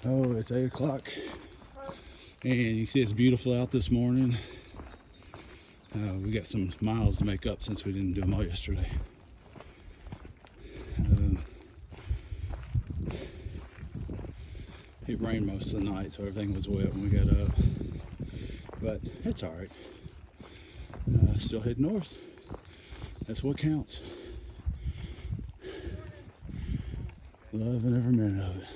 Oh, it's 8 o'clock, and you can see it's beautiful out this morning. We got some miles to make up since we didn't do them all yesterday. It rained most of the night, so everything was wet when we got up, but it's all right. Still heading north. That's what counts. Loving every minute of it.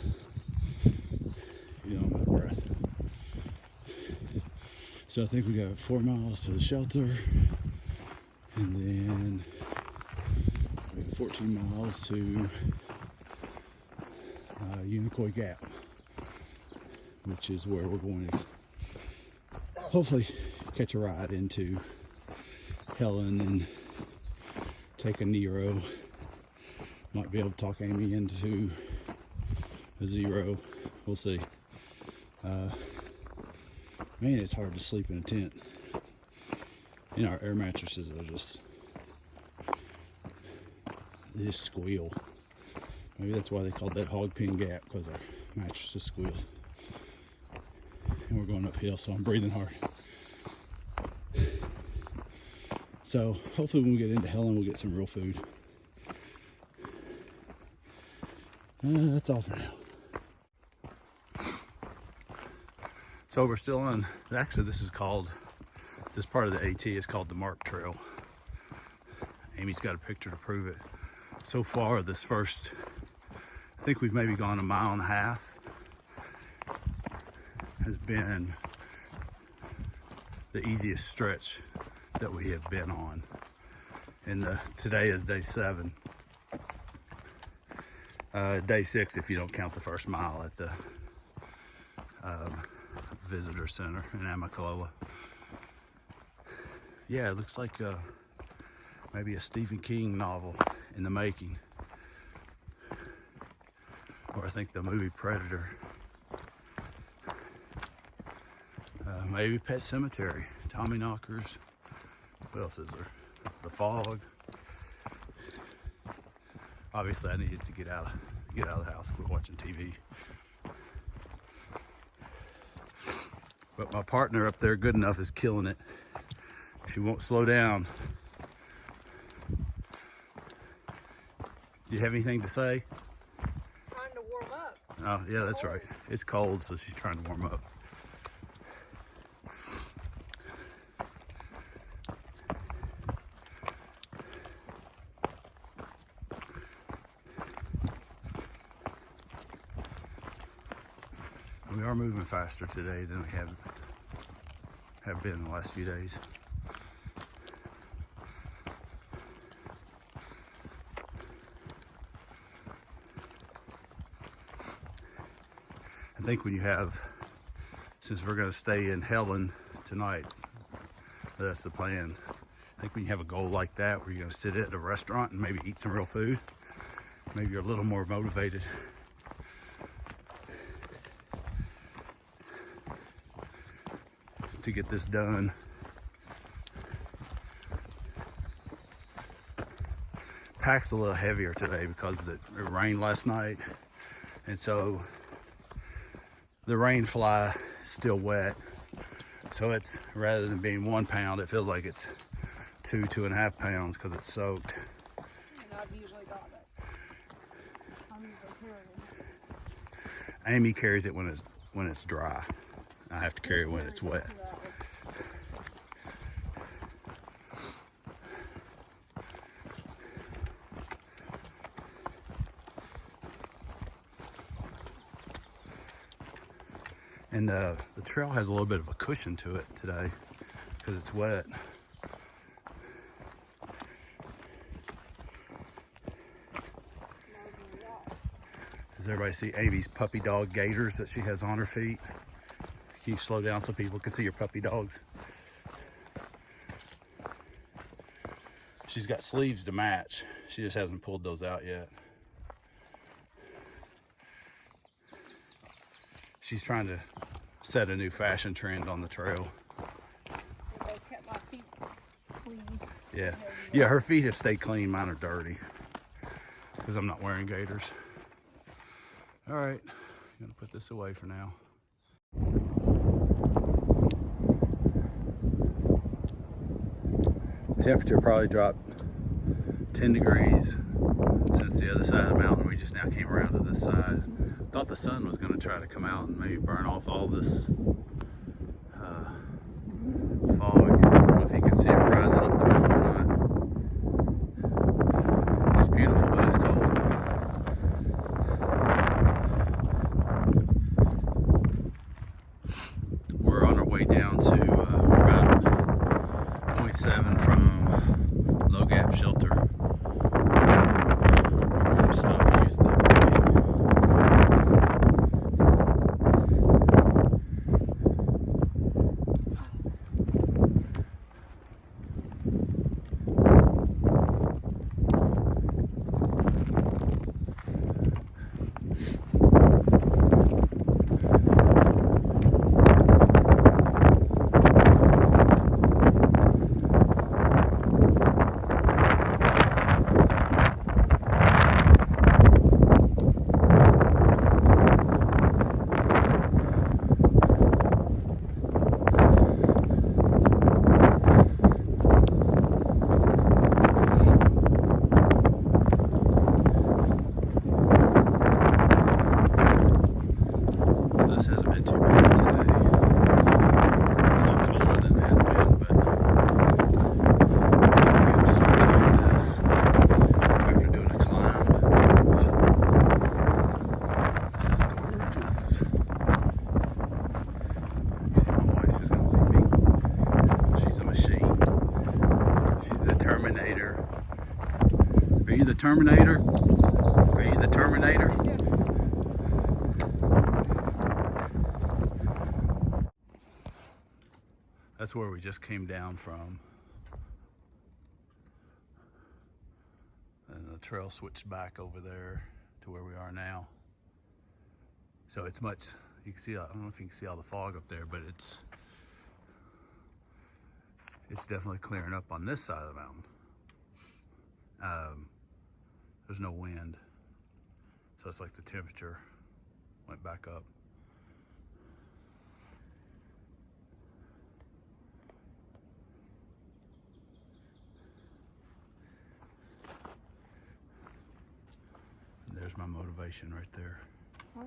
You know, my breath. So I think we got 4 miles to the shelter, and then we got 14 miles to Unicoi Gap, which is where we're going to hopefully catch a ride into Helen and take a Nero. Might be able to talk Amy into a zero. We'll see. Man, it's hard to sleep in a tent. You know, our air mattresses are they just squeal. Maybe that's why they called that Hogpen Gap, because our mattresses squeal. And we're going uphill, so I'm breathing hard. So hopefully when we get into Helen, we'll get some real food. That's all for now. So we're still on, actually this part of the AT is called the Mark Trail. Amy's got a picture to prove it. So far this first, I think we've maybe gone a mile and a half, has been the easiest stretch that we have been on. And today is day 7. Day 6 if you don't count the first mile at the visitor center in Amicalola. Yeah, it looks like maybe a Stephen King novel in the making, or I think the movie Predator. Maybe Pet Cemetery, Tommy Knockers. What else is there? The Fog. Obviously I needed to get out of the house, quit watching TV. But my partner up there, Good Enough, is killing it. She won't slow down. Do you have anything to say? Trying to warm up. Oh, yeah, that's right. It's cold, so she's trying to warm up. We are moving faster today than we have been in the last few days. I think when you have, since we're going to stay in Helen tonight, that's the plan. I think when you have a goal like that, where you're going to sit at a restaurant and maybe eat some real food, maybe you're a little more motivated. To get this done. Pack's a little heavier today because it rained last night, and so the rain fly is still wet, so it's, rather than being 1 pound, it feels like it's 2.5 pounds because it's soaked. And I've usually got it. I'm usually carrying it. Amy carries it when it's dry. I have to carry it when it's wet. And the trail has a little bit of a cushion to it today because it's wet. Does everybody see Amy's puppy dog gaiters that she has on her feet? Can you slow down so people can see your puppy dogs? She's got sleeves to match. She just hasn't pulled those out yet. She's trying to set a new fashion trend on the trail. They kept my feet clean. Yeah, her feet have stayed clean. Mine are dirty because I'm not wearing gaiters. All right, gonna put this away for now. Temperature probably dropped 10 degrees since the other side of the mountain. We just now came around to this side. Thought the sun was gonna try to come out and maybe burn off all this fog. I don't know if you can see it rising up the mountain or not. It's beautiful, but it's cold. We're on our way down to, we're about 0.7 from Low Gap Shelter. We're going to stop and use the Terminator? Are you the Terminator? That's where we just came down from. And the trail switched back over there to where we are now. So it's much, you can see, I don't know if you can see all the fog up there, but it's definitely clearing up on this side of the mountain. There's no wind, so it's like the temperature went back up. And there's my motivation right there. Huh?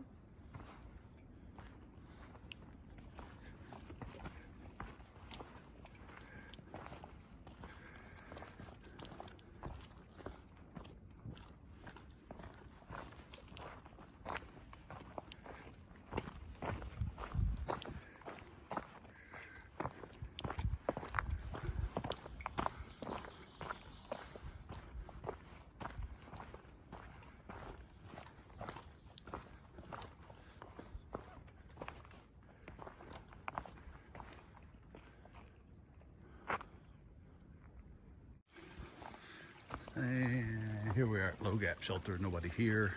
And here we are at Low Gap Shelter, nobody here.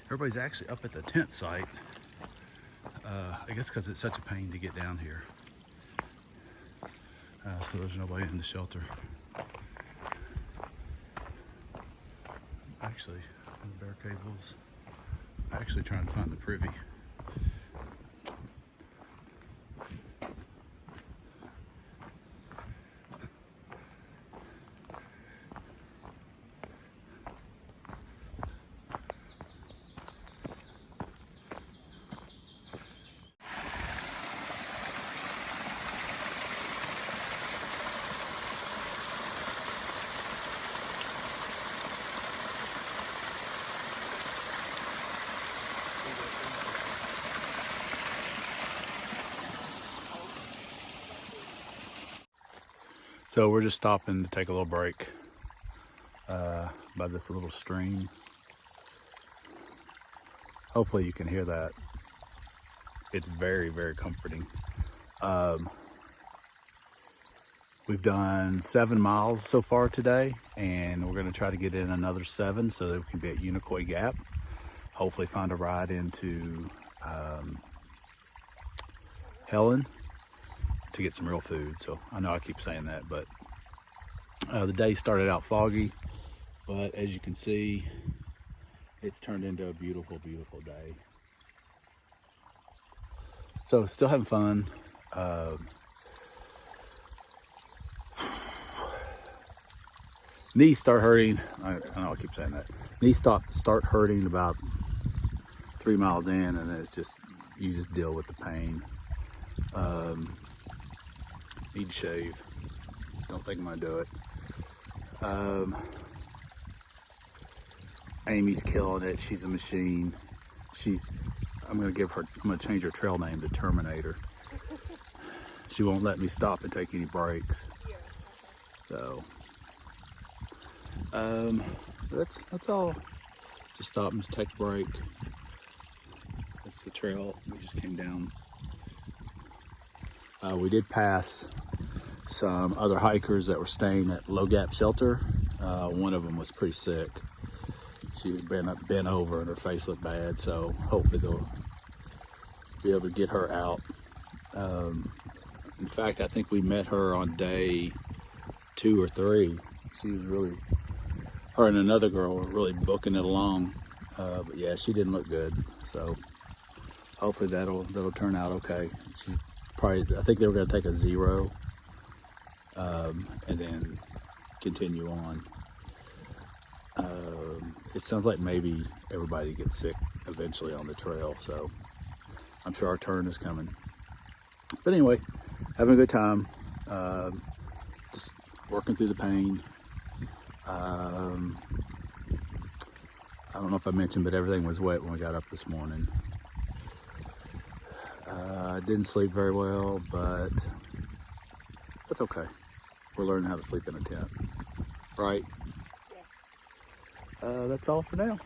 Everybody's actually up at the tent site. I guess because it's such a pain to get down here. So there's nobody in the shelter. Actually, the bear cables. I'm actually trying to find the privy. So we're just stopping to take a little break by this little stream. Hopefully you can hear that. It's very, very comforting. We've done 7 miles so far today, and we're gonna try to get in another 7 so that we can be at Unicoi Gap. Hopefully find a ride into Helen to get some real food. So I know I keep saying that, but the day started out foggy, but as you can see, it's turned into a beautiful, beautiful day. So still having fun. Knees start hurting. I know I keep saying that. Knees start hurting about 3 miles in, and then it's just, you just deal with the pain. Need to shave. Don't think I'm gonna do it. Amy's killing it. She's a machine. I'm gonna change her trail name to Terminator. She won't let me stop and take any breaks. Yeah. So, that's all. Just stop and take a break. That's the trail we just came down. We did pass some other hikers that were staying at Low Gap Shelter. One of them was pretty sick. She was bent over and her face looked bad, so hopefully they'll be able to get her out. In fact, I think we met her on day 2 or 3. She was really, her and another girl were really booking it along. But yeah, she didn't look good. So hopefully that'll turn out okay. She probably, I think they were gonna take a 0 and then continue on. It sounds like maybe everybody gets sick eventually on the trail, so I'm sure our turn is coming. But anyway, having a good time, just working through the pain. I don't know if I mentioned, but everything was wet when we got up this morning. I didn't sleep very well, but that's okay. We're learning how to sleep in a tent, right? Yeah. That's all for now.